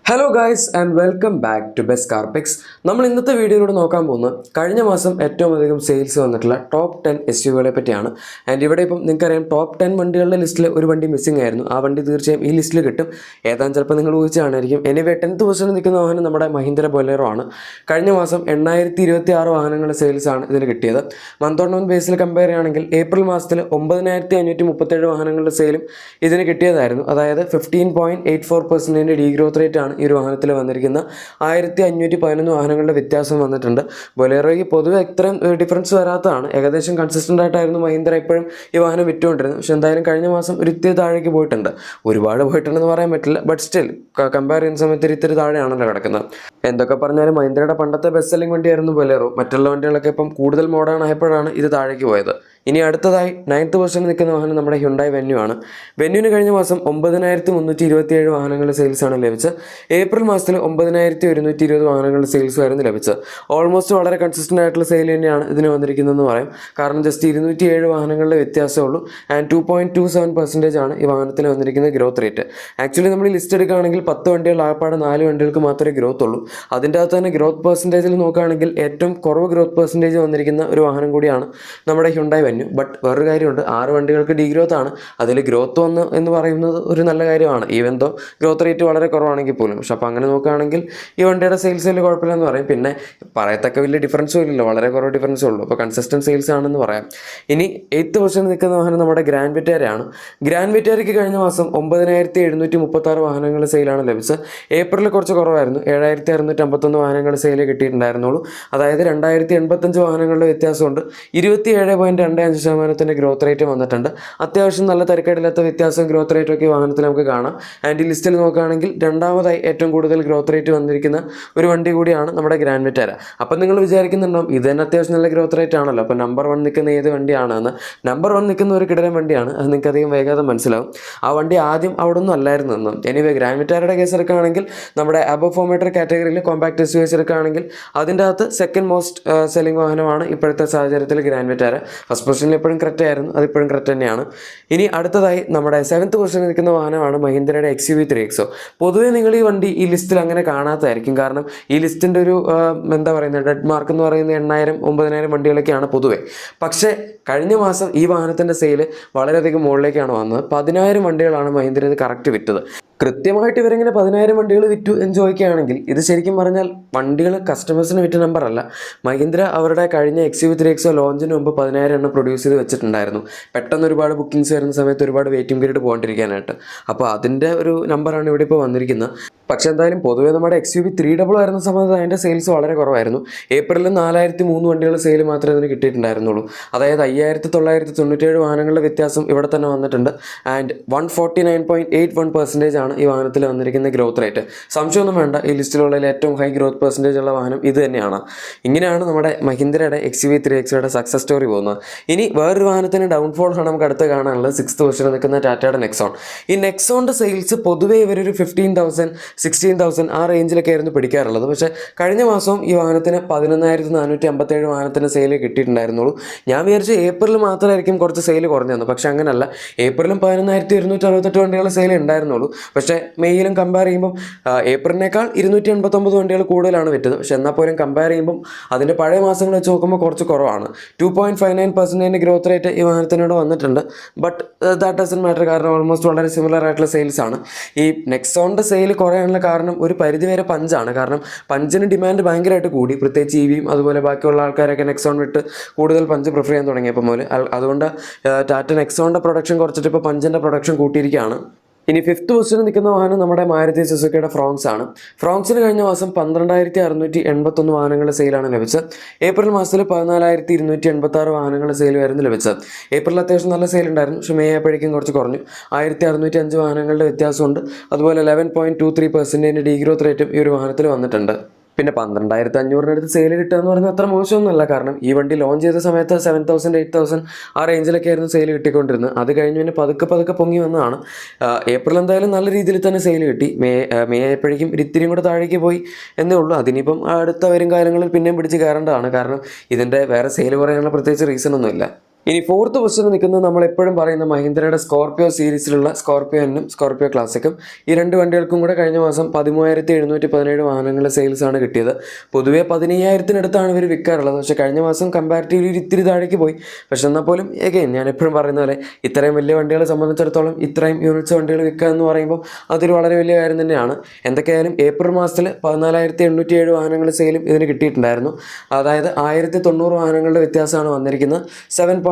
Hello guys and welcome back to Best Car Picks. നമ്മൾ ഇന്നത്തെ വീഡിയോയിലൂടെ നോക്കാൻ പോകുന്നത് കഴിഞ്ഞ മാസം ഏറ്റവും അധികം സെയിൽസ് വന്നിട്ടുള്ള ടോപ്പ് 10 എസ് യുകളെ പറ്റിയാണ്. ആൻഡ് ഇവിടെ ഇപ്പം നിങ്ങൾക്കറിയാം ടോപ്പ് 10 വണ്ടികളുടെ ലിസ്റ്റിൽ ഒരു വണ്ടി മിസ്സിംഗ് ആയിരുന്നു. ആ വണ്ടി തീർച്ചയായും ഈ ലിസ്റ്റിൽ കിട്ടും. ഏതാണ്ട് ചിലപ്പോൾ നിങ്ങൾ ഊഹിച്ചാണായിരിക്കും. എനിവേ 10th പൊസിഷനിൽ നിൽക്കുന്ന വാഹനം നമ്മുടെ മഹീന്ദ്ര ബൊലേറോ ആണ്. കഴിഞ്ഞ മാസം 8026 വാഹനങ്ങളുടെ സെയിൽസ് ആണ് ഇതിന് കിട്ടിയത്. Month on month Basil compare ചെയ്യുകയാണെങ്കിൽ ഏപ്രിൽ മാസത്തിൽ 9537 വാഹനങ്ങളുടെ സെയിലും ഇതിന് കിട്ടിയതായിരുന്നു. അതായത് 15.84% ഡീഗ്രോത്ത് റേറ്റ് ആണ് ഈ ഒരു വാഹനത്തിൽ വന്നിരിക്കുന്ന 1511 വാഹനങ്ങളുടെ വ്യത്യാസം വന്നിട്ടുണ്ട്. ബൊലേറോയ്ക്ക് പൊതുവെ ഇത്രയും ഡിഫറൻസ് വരാത്തതാണ്. ഏകദേശം കൺസിസ്റ്റൻ്റ് ആയിട്ടായിരുന്നു മഹീന്ദ്ര ഇപ്പോഴും ഈ വാഹനം വിറ്റുകൊണ്ടിരുന്നത്. പക്ഷേ എന്തായാലും കഴിഞ്ഞ മാസം ഒരു ഇത്തിരി താഴേക്ക് പോയിട്ടുണ്ട്. ഒരുപാട് പോയിട്ടുണ്ടെന്ന് പറയാൻ പറ്റില്ല, ബട്ട് സ്റ്റിൽ കമ്പയർ ചെയ്യുന്ന സമയത്ത് ഇത്തിരി താഴെയാണല്ലോ കിടക്കുന്നത്. എന്തൊക്കെ പറഞ്ഞാലും മഹീന്ദ്രയുടെ പണ്ടത്തെ ബെസ്റ്റ് സെല്ലിംഗ് വണ്ടിയായിരുന്നു ബൊലേറോ. മറ്റുള്ള വണ്ടികളൊക്കെ ഇപ്പം കൂടുതൽ മോഡേൺ ആയപ്പോഴാണ് ഇത് താഴേക്ക് പോയത്. ഇനി അടുത്തതായി 9th പൊസിഷനിൽ നിൽക്കുന്ന വാഹനം നമ്മുടെ ഹ്യുണ്ടായി വെന്യൂ ആണ്. വെന്യൂവിന് കഴിഞ്ഞ മാസം 9327 വാഹനങ്ങളുടെ സെയിൽസാണ് ലഭിച്ചത്. ഏപ്രിൽ മാസത്തിൽ 9120 വാഹനങ്ങളുടെ സെയിൽസ് ആയിരുന്നു ലഭിച്ചത്. ഓൾമോസ്റ്റ് വളരെ കൺസിസ്റ്റൻ്റ് ആയിട്ടുള്ള സെയിൽ തന്നെയാണ് ഇതിന് വന്നിരിക്കുന്നതെന്ന് പറയും. കാരണം ജസ്റ്റ് 207 വാഹനങ്ങളുടെ വ്യത്യാസമേ ഉള്ളൂ. ആൻഡ് 2.27% ആണ് ഈ വാഹനത്തിൽ വന്നിരിക്കുന്ന ഗ്രോത്ത് റേറ്റ്. ആക്ച്വലി നമ്മൾ ഈ ലിസ്റ്റ് എടുക്കുകയാണെങ്കിൽ 10 വണ്ടികൾ ആകപ്പാടെ 4 വണ്ടികൾക്ക് മാത്രമേ ഗ്രോത്ത് ഉള്ളൂ. അതിൻ്റെ അകത്ത് തന്നെ ഗ്രോത്ത് പെർസെൻറ്റേജിൽ നോക്കുകയാണെങ്കിൽ ഏറ്റവും കുറവ് ഗ്രോത്ത് പെർസെൻറ്റേജ് വന്നിരിക്കുന്ന ഒരു വാഹനം കൂടിയാണ് നമ്മുടെ ഹ്യുണ്ടായി വെന്യൂ. ബട്ട് വേറൊരു കാര്യമുണ്ട്, 6 വണ്ടികൾക്ക് ഡീഗ്രോത്ത് ആണ്. അതിൽ ഗ്രോത്ത് വന്ന് എന്ന് പറയുന്നത് ഒരു നല്ല കാര്യമാണ്, ഈവൻ ദോ ഗ്രോത്ത് റേറ്റ് വളരെ കുറവാണെങ്കിൽ പോലും. പക്ഷെ അപ്പോൾ അങ്ങനെ നോക്കുകയാണെങ്കിൽ ഈ വണ്ടിയുടെ സെയിൽസിൽ കുഴപ്പമില്ലെന്ന് പറയും. പിന്നെ പറയത്തക്ക വലിയ ഡിഫറൻസും ഇല്ലല്ലോ, വളരെ കുറവ് ഡിഫറൻസേ ഉള്ളൂ. അപ്പോൾ കൺസിസ്റ്റൻറ്റ് സെയിൽസ് ആണെന്ന് പറയാം. ഇനി 8th പൊസിഷനിൽ നിൽക്കുന്ന വാഹനം നമ്മുടെ ഗ്രാൻഡ് വിറ്റാരയാണ്. ഗ്രാൻഡ് വിറ്റാരയ്ക്ക് കഴിഞ്ഞ മാസം 9736 വാഹനങ്ങളുടെ സെയിലാണ് ലഭിച്ചത്. ഏപ്രിലിൽ കുറച്ച് കുറവായിരുന്നു, 7651 വാഹനങ്ങളുടെ സെയിൽ കിട്ടിയിട്ടുണ്ടായിരുന്നുള്ളൂ. അതായത് 2085 വാഹനങ്ങളുടെ വ്യത്യാസമുണ്ട്. 27.25% ഗ്രോത്ത് റേറ്റ് വന്നിട്ടുണ്ട്. അത്യാവശ്യം നല്ല തിരക്കേടില്ലാത്ത വ്യത്യാസം ഗ്രോത്ത് റേറ്റ് ഒക്കെ വാഹനത്തിൽ നമുക്ക് കാണാം. ആൻഡ് ഈ ലിസ്റ്റിൽ നോക്കുകയാണെങ്കിൽ രണ്ടാമതായി ഏറ്റവും കൂടുതൽ ഗ്രോത്ത് റേറ്റ് വന്നിരിക്കുന്ന ഒരു വണ്ടി കൂടിയാണ് നമ്മുടെ ഗ്രാൻഡ് വിറ്റാര. അപ്പം നിങ്ങൾ വിചാരിക്കുന്നുണ്ടാവും ഇത് തന്നെ അത്യാവശ്യം നല്ല ഗ്രോത്ത് റേറ്റ് ആണല്ലോ, അപ്പോൾ നമ്പർ 1 നിൽക്കുന്ന ഏത് വണ്ടിയാണെന്ന്. നമ്പർ 1 നിൽക്കുന്ന ഒരു കിടലൻ വണ്ടിയാണ്, അത് നിങ്ങൾക്ക് അധികം വൈകാതെ മനസ്സിലാവും. ആ വണ്ടി ആദ്യം അവിടെ ഒന്നും അല്ലായിരുന്നു എന്നും. എനിവേ ഗ്രാൻഡ് വിറ്റാരയുടെ കേസ് എടുക്കുകയാണെങ്കിൽ നമ്മുടെ അബവ് 4 മീറ്റർ കാറ്റഗറിയിൽ കോമ്പാക്ട് എസ് യു എസ് എടുക്കുകയാണെങ്കിൽ അതിൻ്റെ അകത്ത് സെക്കൻഡ് മോസ്റ്റ് സെല്ലിംഗ് വാഹനമാണ് ഇപ്പോഴത്തെ സാഹചര്യത്തിൽ ഗ്രാൻഡ് വിറ്റാര. ഫസ്റ്റ് പൊസിഷനിൽ എപ്പോഴും കറക്റ്റ് ആയിരുന്നു, അതിപ്പോഴും കറക്റ്റ് തന്നെയാണ്. ഇനി അടുത്തതായി നമ്മുടെ 7th പൊസിഷനിൽ നിൽക്കുന്ന വാഹനമാണ് മഹീന്ദ്രയുടെ XUV3XO. പൊതുവേ നിങ്ങൾ ഈ വണ്ടി ഈ ലിസ്റ്റിൽ അങ്ങനെ കാണാത്തതായിരിക്കും. കാരണം ഈ ലിസ്റ്റിൻ്റെ ഒരു എന്താ പറയുന്നത് ഡെഡ് മാർക്ക് എന്ന് പറയുന്നത് 8000-9000 വണ്ടികളൊക്കെയാണ് പൊതുവേ. പക്ഷേ കഴിഞ്ഞ മാസം ഈ വാഹനത്തിൻ്റെ സെയിൽ വളരെയധികം മുകളിലേക്കാണ് വന്നത്. 10000 വണ്ടികളാണ് മഹീന്ദ്ര ഇത് കറക്റ്റ് വിറ്റത്. കൃത്യമായിട്ട് ഇവരിങ്ങനെ 10000 വണ്ടികൾ വിറ്റു എന്ന് ചോദിക്കുകയാണെങ്കിൽ ഇത് ശരിക്കും പറഞ്ഞാൽ വണ്ടികൾ കസ്റ്റമേഴ്സിന് വിറ്റ നമ്പർ അല്ല. മഹീന്ദ്ര അവരുടെ കഴിഞ്ഞ XUV3XO ലോഞ്ചിന് മുമ്പ് 10000 എണ്ണം പ്രൊഡ്യൂസ് ചെയ്ത് വെച്ചിട്ടുണ്ടായിരുന്നു. പെട്ടെന്ന് ഒരുപാട് ബുക്കിംഗ്സ് വരുന്ന സമയത്ത് ഒരുപാട് വെയിറ്റിംഗ് പീരീഡ് പോകാണ്ടിരിക്കാനായിട്ട്. അപ്പോൾ അതിൻ്റെ ഒരു നമ്പറാണ് ഇവിടെ ഇപ്പോൾ വന്നിരിക്കുന്നത്. പക്ഷേ എന്തായാലും പൊതുവേ നമ്മുടെ XUV300 വരുന്ന സമയത്ത് അതിൻ്റെ സെയിൽസ് വളരെ കുറവായിരുന്നു. ഏപ്രിലിൽ 4003 വണ്ടികൾ സെയിൽ മാത്രമേ ഇതിന് കിട്ടിയിട്ടുണ്ടായിരുന്നുള്ളൂ. അതായത് 5997 വാഹനങ്ങളുടെ വ്യത്യാസം ഇവിടെ തന്നെ വന്നിട്ടുണ്ട്. ആൻഡ് 149.81% ആണ് ഈ വാഹനത്തിൽ വന്നിരിക്കുന്ന ഗ്രോത്ത് റേറ്റ്. സംശയമൊന്നും വേണ്ട, ഈ ലിസ്റ്റിലുള്ളതിൽ ഏറ്റവും ഹൈ ഗ്രോത്ത് പെർസെൻറ്റേജ് ഉള്ള വാഹനം ഇത് തന്നെയാണ്. ഇങ്ങനെയാണ് നമ്മുടെ മഹീന്ദ്രയുടെ XUV3XOയുടെ സക്സസ് സ്റ്റോറി പോകുന്നത്. ഇനി വേറൊരു വാഹനത്തിന് ഡൗൺഫോൾ ആണ് നമുക്ക് അടുത്ത് കാണാനുള്ളത്. 6th പൊസിഷനിൽ നിൽക്കുന്ന ടാറ്റയുടെ നെക്സോൺ. ഈ നെക്സോണിൻ്റെ സെയിൽസ് പൊതുവേ ഇവരൊരു 15,000 16,000 ആ റേഞ്ചിലൊക്കെ ആയിരുന്നു പിടിക്കാറുള്ളത്. പക്ഷേ കഴിഞ്ഞ മാസവും ഈ വാഹനത്തിന് 11,457 വാഹനത്തിന് സെയിൽ കിട്ടിയിട്ടുണ്ടായിരുന്നുള്ളൂ. ഞാൻ വിചാരിച്ചു ഏപ്രിൽ മാത്രമായിരിക്കും കുറച്ച് സെയിൽ കുറഞ്ഞതെന്ന്. പക്ഷേ അങ്ങനല്ല, ഏപ്രിലും 11,268 വണ്ടികൾ സെയിൽ ഉണ്ടായിരുന്നുള്ളൂ. പക്ഷേ മെയ്യിലും കമ്പയർ ചെയ്യുമ്പം ഏപ്രിലിനേക്കാൾ 289 വണ്ടികൾ കൂടുതലാണ് വിറ്റത്. പക്ഷേ എന്നാൽ പോലും കമ്പയർ ചെയ്യുമ്പം അതിൻ്റെ പഴയ മാസങ്ങൾ വെച്ച് നോക്കുമ്പോൾ കുറച്ച് കുറവാണ്. 2.59% ഗ്രോത്ത് റേറ്റ് ഈ വാഹനത്തിനോട് വന്നിട്ടുണ്ട്. ബട്ട് ദാറ്റ് ഡസൻറ്റ് മാറ്റർ, കാരണം ഓൾമോസ്റ്റ് വളരെ സിമിലർ ആയിട്ടുള്ള സെയിൽസ് ആണ്. ഈ നെക്സോണിൻ്റെ സെയിൽ കുറയാനുള്ള കാരണം ഒരു പരിധിവരെ പഞ്ചാണ്. കാരണം പഞ്ചിന് ഡിമാൻഡ് ഭയങ്കരമായിട്ട് കൂടി, പ്രത്യേകിച്ച് EVയും അതുപോലെ ബാക്കിയുള്ള ആൾക്കാരൊക്കെ നെക്സോൺ വിട്ട് കൂടുതൽ പഞ്ച് പ്രിഫർ ചെയ്യാൻ തുടങ്ങിയപ്പോൾ മുതൽ. അതുകൊണ്ട് ടാറ്റ നെക്സോണിൻ്റെ പ്രൊഡക്ഷൻ കുറച്ചിട്ട് ഇപ്പോൾ പഞ്ചിൻ്റെ പ്രൊഡക്ഷൻ കൂട്ടിയിരിക്കുകയാണ്. ഇനി 5th പൊസിഷനിൽ നിൽക്കുന്ന വാഹനം നമ്മുടെ മാരുതി സുസുക്കിയുടെ ഫ്രോങ്സ് ആണ്. ഫ്രോങ്സിന് കഴിഞ്ഞ മാസം 12681 വാഹനങ്ങളുടെ സെയിലാണ് ലഭിച്ചത്. ഏപ്രിൽ മാസത്തിൽ 14286 വാഹനങ്ങളുടെ സെയിലായിരുന്നു ലഭിച്ചത്. ഏപ്രിൽ അത്യാവശ്യം നല്ല സെയിൽ ഉണ്ടായിരുന്നു. പക്ഷേ മെയ് ആയപ്പോഴേക്കും കുറച്ച് കുറഞ്ഞു. 1605 വാഹനങ്ങളുടെ വ്യത്യാസമുണ്ട്. അതുപോലെ 11.23% ഡീഗ്രോത്ത് റേറ്റും ഈ ഒരു വാഹനത്തിൽ വന്നിട്ടുണ്ട്. പിന്നെ 12,500 സെയിൽ കിട്ടുക എന്ന് പറഞ്ഞാൽ അത്ര മോശമൊന്നുമല്ല. കാരണം ഈ വണ്ടി ലോഞ്ച് ചെയ്ത സമയത്ത് 7,000 8,000 ആ റേഞ്ചിലൊക്കെ ആയിരുന്നു സെയിൽ കിട്ടിക്കൊണ്ടിരുന്നത്. അത് കഴിഞ്ഞ് പിന്നെ പതുക്കെ പൊങ്ങി വന്നതാണ്. ഏപ്രിൽ എന്തായാലും നല്ല രീതിയിൽ തന്നെ സെയിൽ കിട്ടി. മെയ് ആയപ്പോഴേക്കും ഇത്തിരിയും കൂടെ താഴേക്ക് പോയി എന്നേ ഉള്ളൂ. അതിനിപ്പം അടുത്ത വരും കാലങ്ങളിൽ പിന്നെയും പിടിച്ച് കയറേണ്ടതാണ്. കാരണം ഇതിൻ്റെ വേറെ സെയിൽ പറയാനുള്ള പ്രത്യേകിച്ച് റീസൺ ഒന്നുമില്ല. ഇനി ഫോർത്ത് പൊസിഷനിൽ നിൽക്കുന്നത് നമ്മൾ എപ്പോഴും പറയുന്ന മഹീന്ദ്രയുടെ സ്കോർപിയോ സീരീസിലുള്ള സ്കോർപിയോ എന്നും സ്കോർപിയോ ക്ലാസിക്കും. ഈ രണ്ട് വണ്ടികൾക്കും കൂടെ കഴിഞ്ഞ മാസം 13,717 വാഹനങ്ങളുടെ സെയിൽസ് ആണ് കിട്ടിയത്. പൊതുവെ 15,000-നടുത്താണ് ഇവർ വിൽക്കാറുള്ളത്. പക്ഷേ കഴിഞ്ഞ മാസം കമ്പാരിറ്റീവ്ലി ഒരു ഇത്തിരി താഴേക്ക് പോയി. പക്ഷെ എന്നാൽ പോലും എഗെയിൻ ഞാൻ എപ്പോഴും പറയുന്ന പോലെ ഇത്രയും വലിയ വണ്ടികളെ സംബന്ധിച്ചിടത്തോളം ഇത്രയും യൂണിറ്റ്സ് വണ്ടികൾ വിൽക്കുക എന്ന് പറയുമ്പോൾ അതൊരു വളരെ വലിയ കാര്യം തന്നെയാണ്. എന്തൊക്കെയായാലും ഏപ്രിൽ മാസത്തിൽ 14,807 വാഹനങ്ങളുടെ സെയിലും ഇതിന് കിട്ടിയിട്ടുണ്ടായിരുന്നു. അതായത് 1,090 വാഹനങ്ങളുടെ വ്യത്യാസമാണ് വന്നിരിക്കുന്നത്. 7.36%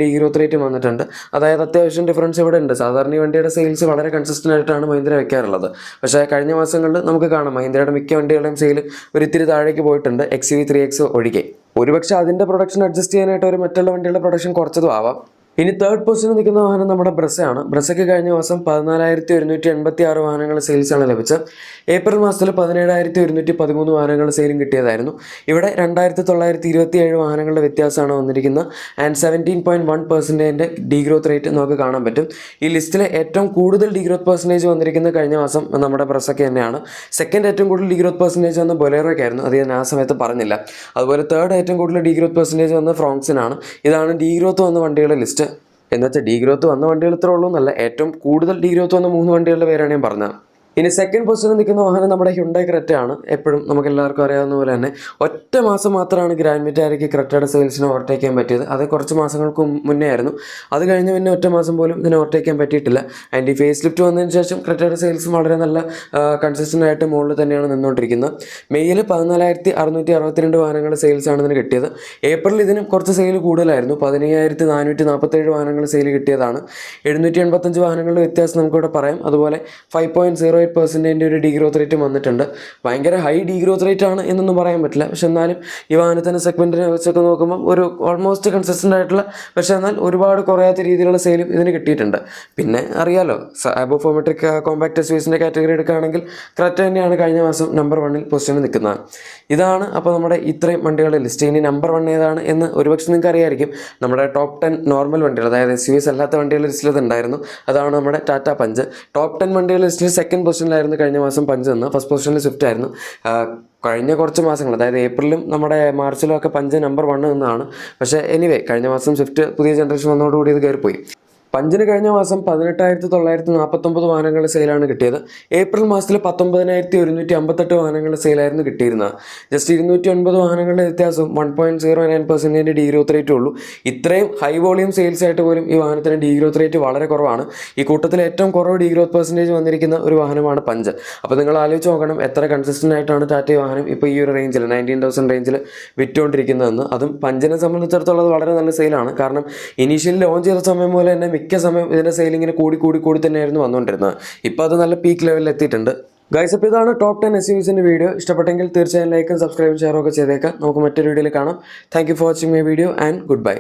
ഡി ഗ്രോത്ത് റേറ്റ് വന്നിട്ടുണ്ട്. അതായത് അത്യാവശ്യം ഡിഫറൻസ് ഇവിടെ ഉണ്ട്. സാധാരണ ഈ വണ്ടിയുടെ സെയിൽസ് വളരെ കൺസിസ്റ്റൻ്റ് ആയിട്ടാണ് മഹീന്ദ്ര വയ്ക്കാറുള്ളത്. പക്ഷേ കഴിഞ്ഞ മാസങ്ങളിൽ നമുക്ക് കാണാം മഹീന്ദ്രയുടെ മിക്ക വണ്ടികളുടെയും സെയിൽ ഒരു ഇത്തിരി താഴേക്ക് പോയിട്ടുണ്ട്, XUV 3X ഒഴികെ. ഒരുപക്ഷെ അതിൻ്റെ പ്രൊഡക്ഷൻ അഡ്ജസ്റ്റ് ചെയ്യാനായിട്ട് ഒരു മറ്റുള്ള വണ്ടികളുടെ പ്രൊഡക്ഷൻ കുറച്ചതും ആവാം. ഇനി തേർഡ് പൊസിഷനിൽ നിൽക്കുന്ന വാഹനം നമ്മുടെ ബ്രസയാണ്. ബ്രസയ്ക്ക് കഴിഞ്ഞ മാസം 14,186 വാഹനങ്ങൾ സെയിൽസാണ് ലഭിച്ചത്. ഏപ്രിൽ മാസത്തിൽ 17,113 വാഹനങ്ങൾ സെയിലും കിട്ടിയതായിരുന്നു. ഇവിടെ 2,927 വാഹനങ്ങളുടെ വ്യത്യാസമാണ് വന്നിരിക്കുന്നത്. ആൻഡ് 17.1% ഡി ഗ്രോത്ത് റേറ്റ് നമുക്ക് കാണാൻ പറ്റും. ഈ ലിസ്റ്റിലെ ഏറ്റവും കൂടുതൽ ഡി ഗ്രോത്ത് പെർസെൻറ്റേജ് വന്നിരിക്കുന്നത് കഴിഞ്ഞ മാസം നമ്മുടെ ബ്രസയ്ക്ക് തന്നെയാണ്. സെക്കൻഡ് ഏറ്റവും കൂടുതൽ ഡി ഗ്രോത്ത് പെർസെൻറ്റേജ് വന്ന ബൊലേറോയ്ക്കായിരുന്നു, അത് ഞാൻ ആ സമയത്ത് പറഞ്ഞില്ല. അതുപോലെ തേർഡ് ഏറ്റവും കൂടുതൽ ഡി ഗ്രോത്ത് പെർസെൻറ്റേജ് വന്ന ഫ്രോങ്സിനാണ്. ഇതാണ് ഡി ഗ്രോത്ത് വന്ന വണ്ടികളുടെ ലിസ്റ്റ്. എന്നുവെച്ചാൽ ഡി ഗ്രോത്ത് വന്ന വണ്ടികൾ ഇത്ര ഉള്ളൂ എന്നല്ല, ഏറ്റവും കൂടുതൽ ഡി ഗ്രോത്ത് വന്ന 3 വണ്ടികളുടെ പേരാണ് ഞാൻ പറഞ്ഞത്. ഇനി സെക്കൻഡ് പൊസിഷനിൽ നിൽക്കുന്ന വാഹനം നമ്മുടെ ഹ്യുണ്ടായി ക്രെറ്റയാണ്. എപ്പോഴും നമുക്ക് എല്ലാവർക്കും അറിയാവുന്ന പോലെ തന്നെ ഒറ്റ മാസം മാത്രമാണ് ഗ്രാൻഡ് വിറ്റാരയ്ക്ക് ക്രെറ്റയുടെ സെയിൽസിനെ ഓവർടേക്ക് ചെയ്യാൻ പറ്റിയത്. അത് കുറച്ച് മാസങ്ങൾക്ക് മുന്നേ ആയിരുന്നു. അത് കഴിഞ്ഞ് പിന്നെ ഒറ്റ മാസം പോലും ഇതിനെ ഓവർടേക്ക് ചെയ്യാൻ പറ്റിയിട്ടില്ല. ആൻഡ് ഈ ഫേസ് ലിഫ്റ്റ് വന്നതിന് ശേഷം ക്രെറ്റയുടെ സെയിൽസും വളരെ നല്ല കൺസിസ്റ്റൻ്റ് ആയിട്ട് മുകളിൽ തന്നെയാണ് നിന്നുകൊണ്ടിരിക്കുന്നത്. മെയ്യിൽ 14,662 വാഹനങ്ങളുടെ സെയിൽസാണ് ഇതിന് കിട്ടിയത്. ഏപ്രിൽ ഇതിന് കുറച്ച് സെയിൽ കൂടുതലായിരുന്നു. 15,447 വാഹനങ്ങൾ സെയിൽ കിട്ടിയതാണ്. 785 വാഹനങ്ങളുടെ വ്യത്യാസം നമുക്കിവിടെ പറയാം. അതുപോലെ 5.08% ഒരു ഡി ഗ്രോത്ത് റേറ്റ് വന്നിട്ടുണ്ട്. ഭയങ്കര ഹൈ ഡി ഗ്രോത്ത് റേറ്റ് ആണ് എന്നൊന്നും പറയാൻ പറ്റില്ല. പക്ഷെ എന്നാലും ഈ വാഹനത്തിൻ്റെ സെഗ്മെൻറ്റിനെ വെച്ചൊക്കെ നോക്കുമ്പോൾ ഒരു ഓൾമോസ്റ്റ് കൺസിസ്റ്റൻ്റ് ആയിട്ടുള്ള, പക്ഷേ എന്നാൽ ഒരുപാട് കുറയാത്ത രീതിയിലുള്ള സെയിലും ഇതിന് കിട്ടിയിട്ടുണ്ട്. പിന്നെ അറിയാലോ, അബോഫോമെട്രിക് കോമ്പാക്ട് SUVസിൻ്റെ കാറ്റഗറി എടുക്കുകയാണെങ്കിൽ ക്രെറ്റ തന്നെയാണ് കഴിഞ്ഞ മാസം നമ്പർ 1 പൊസിഷനിൽ നിൽക്കുന്നത്. ഇതാണ് അപ്പോൾ നമ്മുടെ ഇത്രയും വണ്ടികളുടെ ലിസ്റ്റ്. ഇനി നമ്പർ 1 ഏതാണ് എന്ന് ഒരുപക്ഷെ നിങ്ങൾക്ക് അറിയായിരിക്കും. നമ്മുടെ ടോപ്പ് 10 നോർമൽ വണ്ടികൾ, അതായത് SUVs അല്ലാത്ത വണ്ടികളുടെ ലിസ്റ്റിൽ ഇതുണ്ടായിരുന്നു. അതാണ് നമ്മുടെ ടാറ്റ പഞ്ച്. ടോപ്പ് 10 വണ്ടികളുടെ ലിസ്റ്റിൽ സെക്കൻഡ് പൊസിഷനിലായിരുന്നു കഴിഞ്ഞ മാസം പഞ്ച് നിന്ന്. ഫസ്റ്റ് പൊസിഷനിൽ സ്വിഫ്റ്റ് ആയിരുന്നു. കഴിഞ്ഞ കുറച്ച് മാസങ്ങൾ, അതായത് ഏപ്രിലും നമ്മുടെ മാർച്ചിലും ഒക്കെ പഞ്ച് നമ്പർ 1 നിന്നാണ്. പക്ഷേ എനിവേ കഴിഞ്ഞ മാസം സ്വിഫ്റ്റ് പുതിയ ജനറേഷൻ വന്നതോടുകൂടി ഇത് കയറിപ്പോയി. പഞ്ചിന് കഴിഞ്ഞ മാസം 18,949 വാഹനങ്ങളുടെ സെയിലാണ് കിട്ടിയത്. ഏപ്രിൽ മാസത്തിൽ 19,158 വാഹനങ്ങളുടെ സെയിലായിരുന്നു കിട്ടിയിരുന്നത്. ജസ്റ്റ് 209 വാഹനങ്ങളുടെ വ്യത്യാസം 1.09% ഡി ഗ്രോത്ത് റേറ്റ് ഉള്ളൂ. ഇത്രയും ഹൈ വോളിയം സെയിൽസ് ആയിട്ട് പോലും ഈ വാഹനത്തിന് ഡി ഗ്രോത്ത് റേറ്റ് വളരെ കുറവാണ്. ഈ കൂട്ടത്തിൽ ഏറ്റവും കുറവ് ഡി ഗ്രോത്ത് പെർസെൻറ്റേജ് വന്നിരിക്കുന്ന ഒരു വാഹനമാണ് പഞ്ച്. അപ്പോൾ നിങ്ങൾ ആലോചിച്ച് നോക്കണം എത്ര കൺസിസ്റ്റൻ്റ് ആയിട്ടാണ് ടാറ്റ വാഹനം ഇപ്പോൾ ഈ ഒരു റേഞ്ചിൽ 19,000 റേഞ്ചിൽ വിറ്റുകൊണ്ടിരിക്കുന്നതെന്ന്. അതും പഞ്ചിനെ സംബന്ധിച്ചിടത്തോളം അത് വളരെ നല്ല സെയിലാണ്. കാരണം ഇനീഷ്യലി ലോഞ്ച് ചെയ്ത സമയം പോലെ തന്നെ മിക്ക സമയം ഇതിൻ്റെ സെയിലിങ്ങിന് കൂടി തന്നെയായിരുന്നു വന്നുകൊണ്ടിരുന്നത്. ഇപ്പോൾ അത് നല്ല പീക്ക് ലെവലിൽ എത്തിയിട്ടുണ്ട്. ഗൈസ്, അപ്പോൾ ഇതാണ് ടോപ്പ് 10 SUVസിൻ്റെ വീഡിയോ. ഇഷ്ടപ്പെട്ടെങ്കിൽ തീർച്ചയായും ലൈക്കും സബ്സ്ക്രൈബും ഷെയറും ഒക്കെ ചെയ്തേക്കാം. നമുക്ക് മറ്റൊരു വീഡിയോയിൽ കാണാം. Thank you for watching my video and good bye.